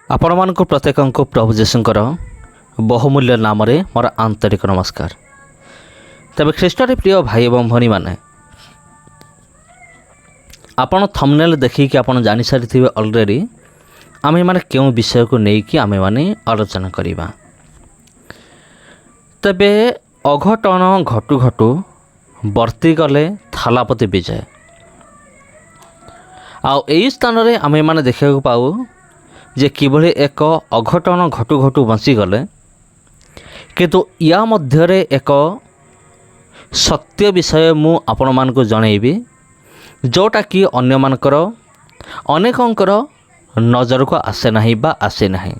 ଆପଣମାନଙ୍କୁ ପ୍ରତ୍ୟେକଙ୍କୁ ପ୍ରଭୁ ଯୀଶୁଙ୍କର ବହୁମୂଲ୍ୟ ନାମରେ ମୋର ଆନ୍ତରିକ ନମସ୍କାର। ତେବେ ଖ୍ରୀଷ୍ଟରେ ପ୍ରିୟ ଭାଇ ଏବଂ ଭଉଣୀମାନେ, ଆପଣ ଥମ୍ବନେଲ୍ ଦେଖିକି ଆପଣ ଜାଣିସାରିଥିବେ ଅଲରେଡ଼ି ଆମେମାନେ କେଉଁ ବିଷୟକୁ ନେଇକି ଆମେମାନେ ଆଲୋଚନା କରିବା। ତେବେ ଅଘଟଣ ଘଟୁ ଘଟୁ ବର୍ତ୍ତିଗଲେ ଥାଲାପତି ବିଜୟ। ଆଉ ଏହି ସ୍ଥାନରେ ଆମେମାନେ ଦେଖିବାକୁ ପାଉ ଯେ କିଭଳି ଏକ ଅଘଟଣ ଘଟୁ ଘଟୁ ବଞ୍ଚିଗଲେ, କିନ୍ତୁ ୟା ମଧ୍ୟରେ ଏକ ସତ୍ୟ ବିଷୟ ମୁଁ ଆପଣମାନଙ୍କୁ ଜଣାଇବି, ଯେଉଁଟାକି ଅନେକଙ୍କର ନଜରକୁ ଆସେ ନାହିଁ ବା ଆସେ ନାହିଁ।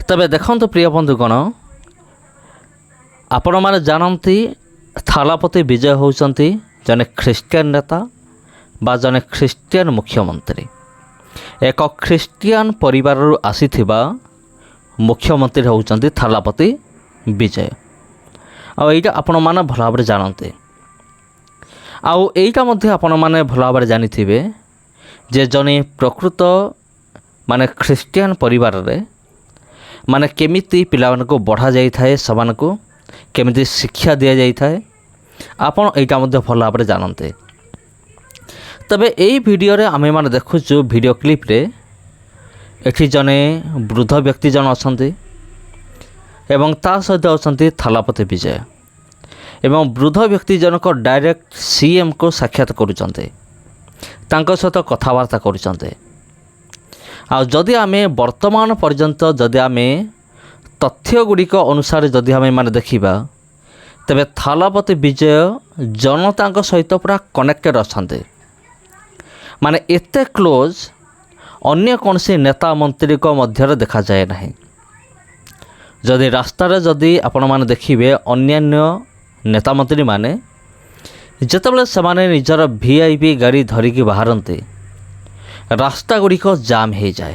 ତେବେ ଦେଖନ୍ତୁ ପ୍ରିୟ ବନ୍ଧୁଗଣ, ଆପଣମାନେ ଜାଣନ୍ତି ଥାଲାପତି ବିଜୟ ହେଉଛନ୍ତି ଜଣେ ଖ୍ରୀଷ୍ଟିଆନ ନେତା ବା ଜଣେ ଖ୍ରୀଷ୍ଟିଆନ ମୁଖ୍ୟମନ୍ତ୍ରୀ। ଏକ ଖ୍ରୀଷ୍ଟିଆନ ପରିବାରରୁ ଆସିଥିବା ମୁଖ୍ୟମନ୍ତ୍ରୀ ହେଉଛନ୍ତି ଥାଲାପତି ବିଜୟ। ଆଉ ଏଇଟା ଆପଣମାନେ ଭଲ ଭାବରେ ଜାଣନ୍ତି। ଆଉ ଏଇଟା ମଧ୍ୟ ଆପଣମାନେ ଭଲ ଭାବରେ ଜାଣିଥିବେ ଯେ ଜଣେ ପ୍ରକୃତ ଖ୍ରୀଷ୍ଟିଆନ ପରିବାରରେ କେମିତି ପିଲାମାନଙ୍କୁ ବଢ଼ାଯାଇଥାଏ, ସେମାନଙ୍କୁ କେମିତି ଶିକ୍ଷା ଦିଆଯାଇଥାଏ, ଆପଣ ଏଇଟା ମଧ୍ୟ ଭଲ ଭାବରେ ଜାଣନ୍ତି। ତେବେ ଏଇ ଭିଡ଼ିଓରେ ଆମେମାନେ ଦେଖୁଛୁ, ଭିଡ଼ିଓ କ୍ଲିପ୍ରେ ଏଠି ଜଣେ ବୃଦ୍ଧ ବ୍ୟକ୍ତି ଜଣେ ଅଛନ୍ତି ଏବଂ ତା ସହିତ ଅଛନ୍ତି ଥାଲାପତି ବିଜୟ। ଏବଂ ବୃଦ୍ଧ ବ୍ୟକ୍ତି ଜଣକ ଡାଇରେକ୍ଟ ସିଏମ୍କୁ ସାକ୍ଷାତ କରୁଛନ୍ତି, ତାଙ୍କ ସହିତ କଥାବାର୍ତ୍ତା କରୁଛନ୍ତି। ଆଉ ଯଦି ଆମେ ବର୍ତ୍ତମାନ ପର୍ଯ୍ୟନ୍ତ ଯଦି ଆମେ ତଥ୍ୟ ଗୁଡ଼ିକ ଅନୁସାରେ ଯଦି ଆମେମାନେ ଦେଖିବା, ତେବେ ଥାଲାପତି ବିଜୟ ଜନତାଙ୍କ ସହିତ ପୁରା କନେକ୍ଟେଡ଼ ଅଛନ୍ତି। ଏତେ କ୍ଲୋଜ୍ ଅନ୍ୟ କୌଣସି ନେତା ମନ୍ତ୍ରୀଙ୍କ ମଧ୍ୟରେ ଦେଖାଯାଏ ନାହିଁ। ଯଦି ରାସ୍ତାରେ ଯଦି ଆପଣମାନେ ଦେଖିବେ, ଅନ୍ୟାନ୍ୟ ନେତା ମନ୍ତ୍ରୀମାନେ ଯେତେବେଳେ ସେମାନେ ନିଜର VIP ଗାଡ଼ି ଧରିକି ବାହାରନ୍ତି, ରାସ୍ତା ଗୁଡ଼ିକ ଜାମ୍ ହୋଇଯାଏ।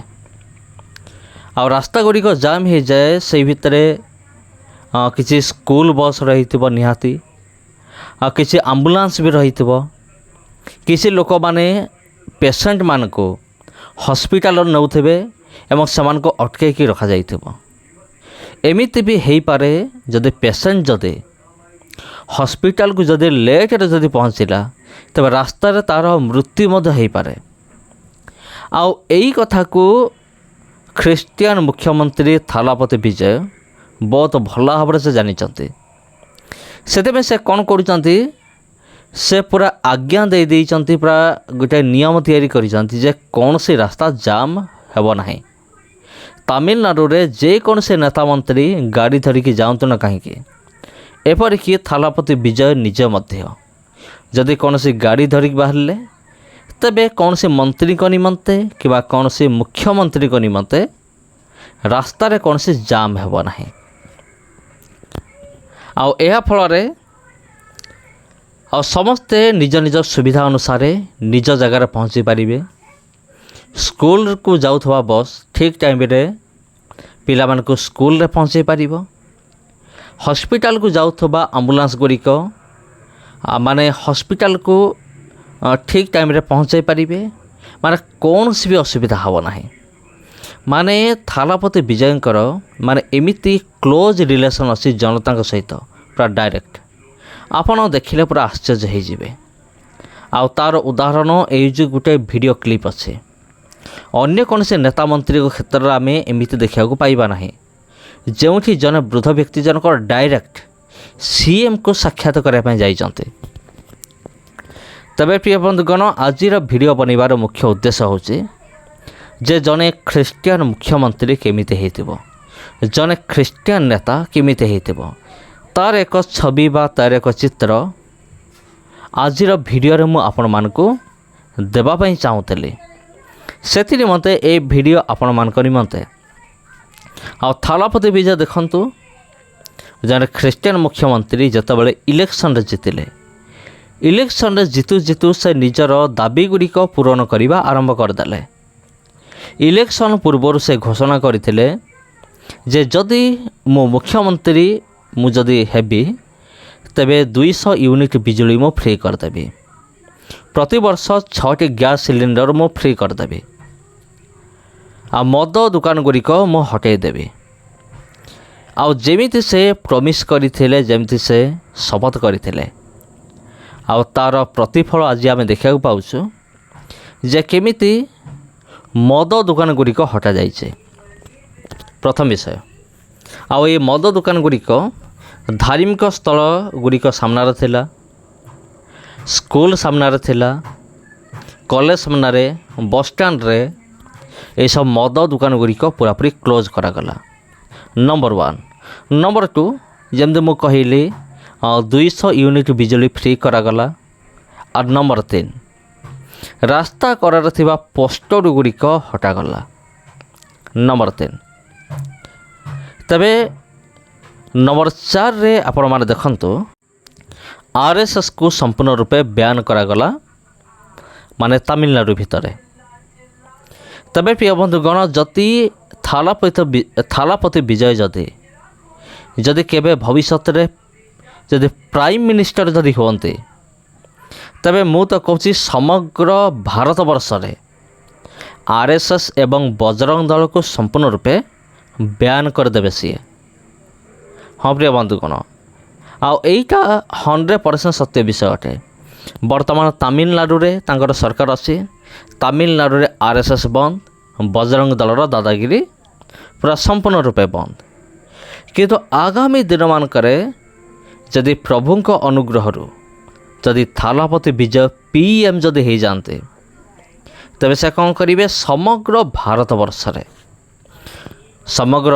ଆଉ ରାସ୍ତା ଗୁଡ଼ିକ ଜାମ୍ ହୋଇଯାଏ, ସେଇ ଭିତରେ କିଛି ସ୍କୁଲ ବସ୍ ରହିଥିବ ନିହାତି, ଆଉ କିଛି ଆମ୍ବୁଲାନ୍ସ ବି ରହିଥିବ। କିଛି ଲୋକମାନେ ପେସେଣ୍ଟମାନଙ୍କୁ ହସ୍ପିଟାଲରେ ନେଉଥିବେ ଏବଂ ସେମାନଙ୍କୁ ଅଟକାଇକି ରଖାଯାଇଥିବ। ଏମିତି ବି ହେଇପାରେ ଯଦି ପେସେଣ୍ଟ ଯଦି ହସ୍ପିଟାଲକୁ ଯଦି ଲେଟ୍ରେ ଯଦି ପହଞ୍ଚିଲା, ତେବେ ରାସ୍ତାରେ ତା'ର ମୃତ୍ୟୁ ମଧ୍ୟ ହୋଇପାରେ। ଆଉ ଏଇ କଥାକୁ ଖ୍ରୀଷ୍ଟିଆନ ମୁଖ୍ୟମନ୍ତ୍ରୀ ଥାଲାପତି ବିଜୟ ବହୁତ ଭଲ ଭାବରେ ସେ ଜାଣିଛନ୍ତି। ସେଥିପାଇଁ ସେ କ'ଣ କରୁଛନ୍ତି, ସେ ପୁରା ଆଜ୍ଞା ଦେଇଛନ୍ତି, ପୁରା ଗୋଟେ ନିୟମ ତିଆରି କରିଛନ୍ତି ଯେ କୌଣସି ରାସ୍ତା ଜାମ୍ ହେବ ନାହିଁ। ତାମିଲନାଡ଼ୁରେ ଯେକୌଣସି ନେତା ମନ୍ତ୍ରୀ ଗାଡ଼ି ଧରିକି ଯାଆନ୍ତୁ ନା କାହିଁକି, ଏପରିକି ଥାଲାପତି ବିଜୟ ନିଜେ ମଧ୍ୟ ଯଦି କୌଣସି ଗାଡ଼ି ଧରିକି ବାହାରିଲେ, ତେବେ କୌଣସି ମନ୍ତ୍ରୀଙ୍କ ନିମନ୍ତେ କିମ୍ବା କୌଣସି ମୁଖ୍ୟମନ୍ତ୍ରୀଙ୍କ ନିମନ୍ତେ ରାସ୍ତାରେ କୌଣସି ଜାମ୍ ହେବ ନାହିଁ। ଆଉ ଏହା ଫଳରେ ସମସ୍ତେ ନିଜ ନିଜ ସୁବିଧା ଅନୁସାରେ ନିଜ ଜାଗାରେ ପହଞ୍ଚି ପାରିବେ। ସ୍କୁଲକୁ ଯାଉଥିବା ବସ୍ ଠିକ୍ ଟାଇମ୍ରେ ପିଲାମାନଙ୍କୁ ସ୍କୁଲରେ ପହଞ୍ଚାଇ ପାରିବ। ହସ୍ପିଟାଲକୁ ଯାଉଥିବା ଆମ୍ବୁଲାନ୍ସ ଗୁଡ଼ିକ ହସ୍ପିଟାଲକୁ ଠିକ୍ ଟାଇମ୍ରେ ପହଞ୍ଚାଇ ପାରିବେ। କୌଣସି ବି ଅସୁବିଧା ହେବ ନାହିଁ। ଥାଲାପତି ବିଜୟଙ୍କର ଏମିତି କ୍ଲୋଜ୍ ରିଲେସନ୍ ଅଛି ଜନତାଙ୍କ ସହିତ, ପୁରା ଡାଇରେକ୍ଟ। ଆପଣ ଦେଖିଲେ ପୁରା ଆଶ୍ଚର୍ଯ୍ୟ ହେଇଯିବେ। ଆଉ ତା'ର ଉଦାହରଣ ଏଇ ଯେଉଁ ଗୋଟେ ଭିଡ଼ିଓ କ୍ଲିପ୍ ଅଛି। ଅନ୍ୟ କୌଣସି ନେତା ମନ୍ତ୍ରୀଙ୍କ କ୍ଷେତ୍ରରେ ଆମେ ଏମିତି ଦେଖିବାକୁ ପାଇବା ନାହିଁ, ଯେଉଁଠି ଜଣେ ବୃଦ୍ଧ ବ୍ୟକ୍ତି ଜଣକ ଡାଇରେକ୍ଟ ସିଏମ୍କୁ ସାକ୍ଷାତ କରିବା ପାଇଁ ଯାଇଛନ୍ତି। ତେବେ ପ୍ରିୟ ବନ୍ଧୁଗଣ, ଆଜିର ଭିଡ଼ିଓ ବନେଇବାର ମୁଖ୍ୟ ଉଦ୍ଦେଶ୍ୟ ହେଉଛି ଯେ ଜଣେ ଖ୍ରୀଷ୍ଟିଆନ ମୁଖ୍ୟମନ୍ତ୍ରୀ କେମିତି ହେଇଥିବ, ଜଣେ ଖ୍ରୀଷ୍ଟିଆନ ନେତା କେମିତି ହେଇଥିବ, ତାର ଏକ ଛବି ବା ତାର ଏକ ଚିତ୍ର ଆଜିର ଭିଡ଼ିଓରେ ମୁଁ ଆପଣମାନଙ୍କୁ ଦେବା ପାଇଁ ଚାହୁଁଥିଲି। ସେଥି ନିମନ୍ତେ ଏ ଭିଡ଼ିଓ ଆପଣମାନଙ୍କ ନିମନ୍ତେ। ଆଉ ଥାଲାପତି ବିଜୟ ଦେଖନ୍ତୁ, ଜଣେ ଖ୍ରୀଷ୍ଟିଆନ ମୁଖ୍ୟମନ୍ତ୍ରୀ ଯେତେବେଳେ ଇଲେକ୍ସନରେ ଜିତିଲେ, ଇଲେକ୍ସନରେ ଜିତୁ ଜିତୁ ସେ ନିଜର ଦାବିଗୁଡ଼ିକ ପୂରଣ କରିବା ଆରମ୍ଭ କରିଦେଲେ। ଇଲେକ୍ସନ୍ ପୂର୍ବରୁ ସେ ଘୋଷଣା କରିଥିଲେ ଯେ ଯଦି ମୁଁ ମୁଖ୍ୟମନ୍ତ୍ରୀ ମୁଁ ଯଦି ହେବି ତେବେ 200 ୟୁନିଟ୍ ବିଜୁଳି ମୁଁ ଫ୍ରି କରିଦେବି, ପ୍ରତିବର୍ଷ 6ଟି ଗ୍ୟାସ୍ ସିଲିଣ୍ଡର ମୁଁ ଫ୍ରି କରିଦେବି, ଆଉ ମଦ ଦୋକାନଗୁଡ଼ିକ ମୁଁ ହଟାଇ ଦେବି। ଆଉ ଯେମିତି ସେ ପ୍ରମିସ୍ କରିଥିଲେ, ଯେମିତି ସେ ଶପଥ କରିଥିଲେ, ଆଉ ତା'ର ପ୍ରତିଫଳ ଆଜି ଆମେ ଦେଖିବାକୁ ପାଉଛୁ ଯେ କେମିତି ମଦ ଦୋକାନଗୁଡ଼ିକ ହଟାଯାଇଛି। ପ୍ରଥମ ବିଷୟ, ଆଉ ଏ ମଦ ଦୋକାନଗୁଡ଼ିକ ଧାର୍ମିକ ସ୍ଥଳ ଗୁଡ଼ିକ ସାମ୍ନାରେ ଥିଲା, ସ୍କୁଲ ସାମ୍ନାରେ ଥିଲା, କଲେଜ ସାମ୍ନାରେ, ବସ୍ଷ୍ଟାଣ୍ଡରେ ଏସବୁ ମଦ ଦୋକାନଗୁଡ଼ିକ ପୁରାପୁରି କ୍ଲୋଜ୍ କରାଗଲା। ନମ୍ବର 1। ନମ୍ବର 2, ଯେମିତି ମୁଁ କହିଲି 200 ୟୁନିଟ୍ ବିଜୁଳି ଫ୍ରି କରାଗଲା। ଆଉ ନମ୍ବର 3, ରାସ୍ତା କଡ଼ରେ ଥିବା ପୋଷ୍ଟର ଗୁଡ଼ିକ ହଟାଗଲା। ନମ୍ବର 3। ତେବେ ନମ୍ବର 4ରେ ଆପଣମାନେ ଦେଖନ୍ତୁ, RSSକୁ ସମ୍ପୂର୍ଣ୍ଣ ରୂପେ ବ୍ୟାନ୍ କରାଗଲା, ମାନେ ତାମିଲନାଡୁ ଭିତରେ। ତେବେ ପ୍ରିୟ ବନ୍ଧୁଗଣ, ଯଦି ଥାଲାପତି ବିଜୟ ଯଦି କେବେ ଭବିଷ୍ୟତରେ ଯଦି ପ୍ରାଇମ୍ ମିନିଷ୍ଟର ଯଦି ହୁଅନ୍ତି, ତେବେ ମୁଁ ତ କହୁଛି ସମଗ୍ର ଭାରତବର୍ଷରେ RSS ଏବଂ ବଜରଙ୍ଗ ଦଳକୁ ସମ୍ପୂର୍ଣ୍ଣ ରୂପେ ବ୍ୟାନ୍ କରିଦେବେ ସିଏ। ହଁ ପ୍ରିୟ ବନ୍ଧୁଗଣ, ଆଉ ଏଇଟା 100% ସତ୍ୟ ବିଷୟ ଅଟେ। ବର୍ତ୍ତମାନ ତାମିଲନାଡୁରେ ତାଙ୍କର ସରକାର ଅଛି, ତାମିଲନାଡୁରେ RSS ବନ୍ଦ, ବଜରଙ୍ଗ ଦଳର ଦାଦାଗିରି ପୁରା ସମ୍ପୂର୍ଣ୍ଣ ରୂପେ ବନ୍ଦ। କିନ୍ତୁ ଆଗାମୀ ଦିନମାନଙ୍କରେ ଯଦି ପ୍ରଭୁଙ୍କ ଅନୁଗ୍ରହରୁ ଯଦି ଥାଲାପତି ବିଜୟ PM ଯଦି ହେଇଯାଆନ୍ତି, ତେବେ ସେ କ'ଣ କରିବେ, ସମଗ୍ର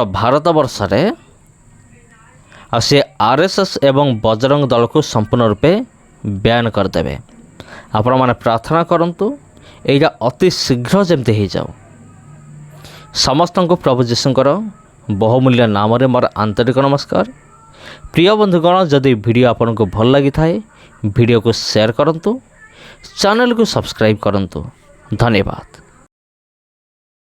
ଭାରତବର୍ଷରେ ଆଉ ସେ RSS ଏବଂ ବଜରଙ୍ଗ ଦଳକୁ ସମ୍ପୂର୍ଣ୍ଣ ରୂପେ ବ୍ୟାନ୍ କରିଦେବେ। ଆପଣମାନେ ପ୍ରାର୍ଥନା କରନ୍ତୁ ଏଇଟା ଅତି ଶୀଘ୍ର ଯେମିତି ହେଇଯାଉ। ସମସ୍ତଙ୍କୁ ପ୍ରଭୁ ଯୀଶୁଙ୍କର ବହୁମୂଲ୍ୟ ନାମରେ ମୋର ଆନ୍ତରିକ ନମସ୍କାର। ପ୍ରିୟ ବନ୍ଧୁଗଣ, ଯଦି ଭିଡ଼ିଓ ଆପଣଙ୍କୁ ଭଲ ଲାଗିଥାଏ ଭିଡ଼ିଓକୁ ସେୟାର କରନ୍ତୁ, ଚ୍ୟାନେଲକୁ ସବସ୍କ୍ରାଇବ୍ କରନ୍ତୁ। ଧନ୍ୟବାଦ।